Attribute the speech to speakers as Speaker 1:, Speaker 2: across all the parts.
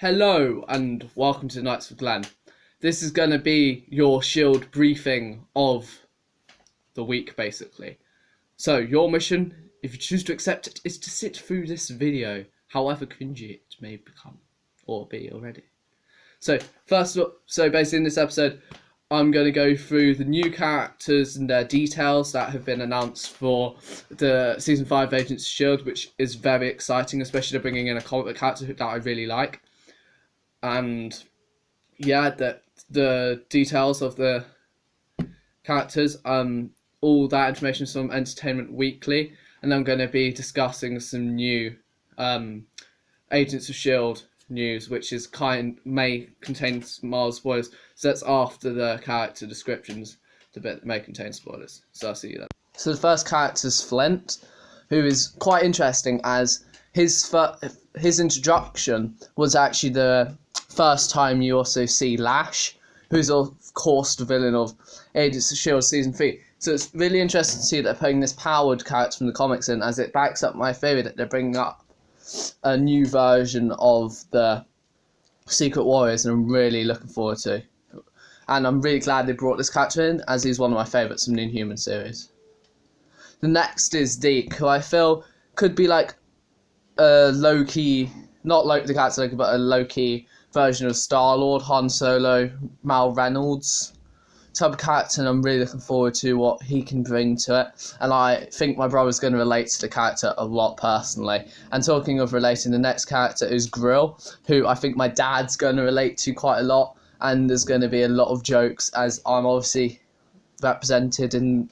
Speaker 1: Hello and welcome to Nights with Glenn. This is going to be your S.H.I.E.L.D. briefing of the week, basically. So, your mission, if you choose to accept it, is to sit through this video, however cringy it may become, or be already. So, basically in this episode, I'm going to go through the new characters and their details that have been announced for the Season 5 Agents of S.H.I.E.L.D., which is very exciting, especially bringing in a comic character that I really like. And yeah, the details of the characters, all that information is from Entertainment Weekly, and I'm going to be discussing some new Agents of S.H.I.E.L.D. news, which may contain mild spoilers. So that's after the character descriptions. The bit that may contain spoilers. So I'll see you then. So the first character is Flint, who is quite interesting as his introduction was actually the first time you also see Lash, who's of course the villain of Agents of S.H.I.E.L.D. Season 3. So it's really interesting to see that they're putting this powered character from the comics in, as it backs up my theory that they're bringing up a new version of the Secret Warriors, and I'm really looking forward to. And I'm really glad they brought this character in, as he's one of my favourites from the Inhuman series. The next is Deke, who I feel could be like a low-key, not like the character Loki, but a low-key version of Star-Lord, Han Solo, Mal Reynolds type of character, and I'm really looking forward to what he can bring to it. And I think my brother's going to relate to the character a lot personally. And talking of relating, the next character is Grill, who I think my dad's going to relate to quite a lot, and there's going to be a lot of jokes, as I'm obviously represented in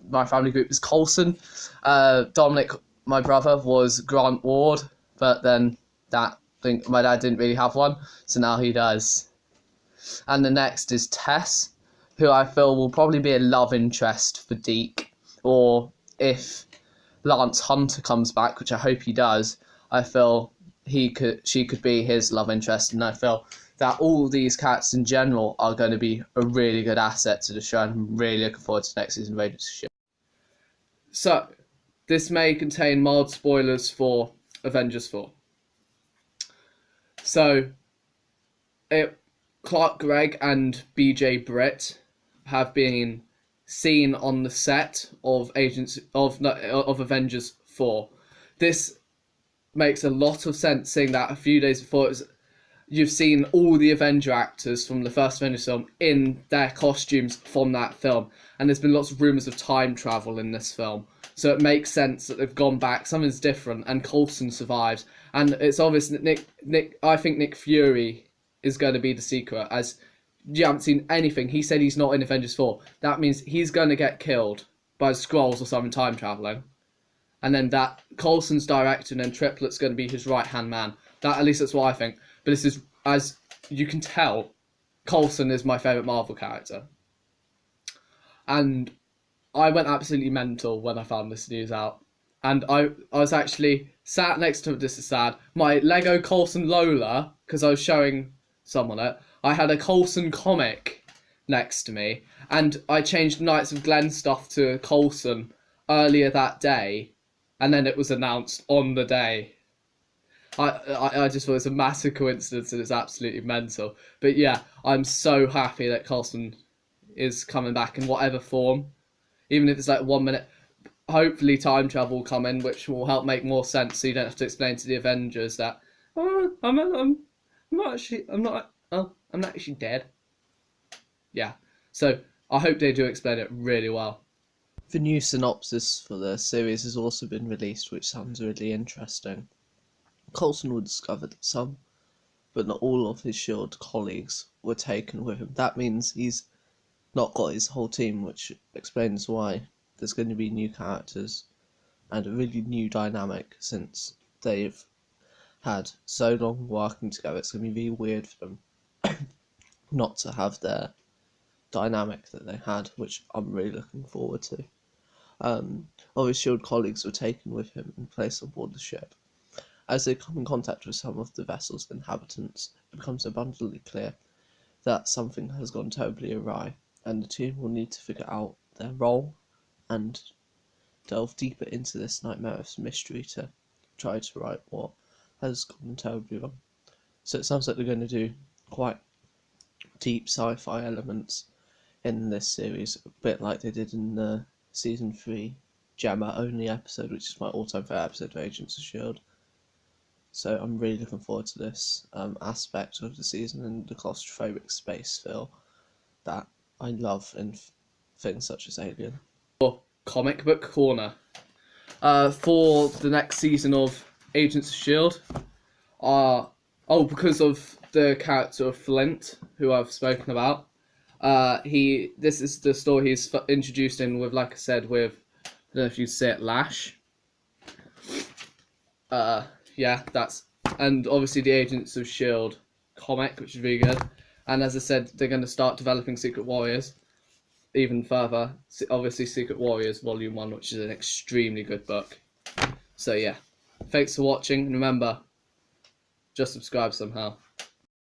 Speaker 1: my family group as Coulson. Dominic, my brother, was Grant Ward, but then my dad didn't really have one, so now he does. And the next is Tess, who I feel will probably be a love interest for Deke, or if Lance Hunter comes back, which I hope he does, I feel she could be his love interest, and I feel that all these characters in general are going to be a really good asset to the show, and I'm really looking forward to next season of Agents of S.H.I.E.L.D. So, this may contain mild spoilers for Avengers 4. So, Clark Gregg and BJ Britt have been seen on the set of Avengers 4. This makes a lot of sense, seeing that a few days before you've seen all the Avenger actors from the first Avengers film in their costumes from that film, and there's been lots of rumours of time travel in this film. So it makes sense that they've gone back. Something's different, and Coulson survives, and it's obvious that I think Nick Fury is going to be the secret, as you haven't seen anything. He said he's not in Avengers 4. That means he's going to get killed by Skrulls or something time travelling. And then that Coulson's director, and then Triplet's going to be his right-hand man. At least that's what I think. But this is, as you can tell, Coulson is my favourite Marvel character. And I went absolutely mental when I found this news out. And I was actually sat next to, this is sad, my Lego Coulson Lola, because I was showing someone it. I had a Coulson comic next to me, and I changed Knights of Glen stuff to Coulson earlier that day, and then it was announced on the day. I just thought it's a massive coincidence, and it's absolutely mental. But yeah, I'm so happy that Coulson is coming back in whatever form, even if it's like 1 minute. Hopefully time travel will come in, which will help make more sense, so you don't have to explain to the Avengers that, oh, I'm not actually dead. Yeah, so I hope they do explain it really well.
Speaker 2: The new synopsis for the series has also been released, which sounds really interesting. Coulson will discover that some, but not all, of his S.H.I.E.L.D. colleagues were taken with him. That means he's not got his whole team, which explains why there's going to be new characters and a really new dynamic, since they've had so long working together. It's going to be really weird for them not to have their dynamic that they had, which I'm really looking forward to. All his S.H.I.E.L.D. colleagues were taken with him and placed on board the ship. As they come in contact with some of the vessel's inhabitants, it becomes abundantly clear that something has gone terribly awry, and the team will need to figure out their role and delve deeper into this nightmarish mystery to try to right what has gone terribly wrong. So it sounds like they're going to do quite deep sci-fi elements in this series, a bit like they did in the season 3 Jammer only episode, which is my all-time favourite episode of Agents of S.H.I.E.L.D. So I'm really looking forward to this aspect of the season and the claustrophobic space feel that I love in things such as Alien.
Speaker 1: Comic book corner. For the next season of Agents of S.H.I.E.L.D. Because of the character of Flint, who I've spoken about. This is the story he's introduced in with, like I said, with, I don't know if you say it, Lash. And obviously the Agents of S.H.I.E.L.D. comic, which is really good. And as I said, they're going to start developing Secret Warriors even further. Obviously Secret Warriors Volume 1, which is an extremely good book. So yeah, thanks for watching, and remember, just subscribe somehow.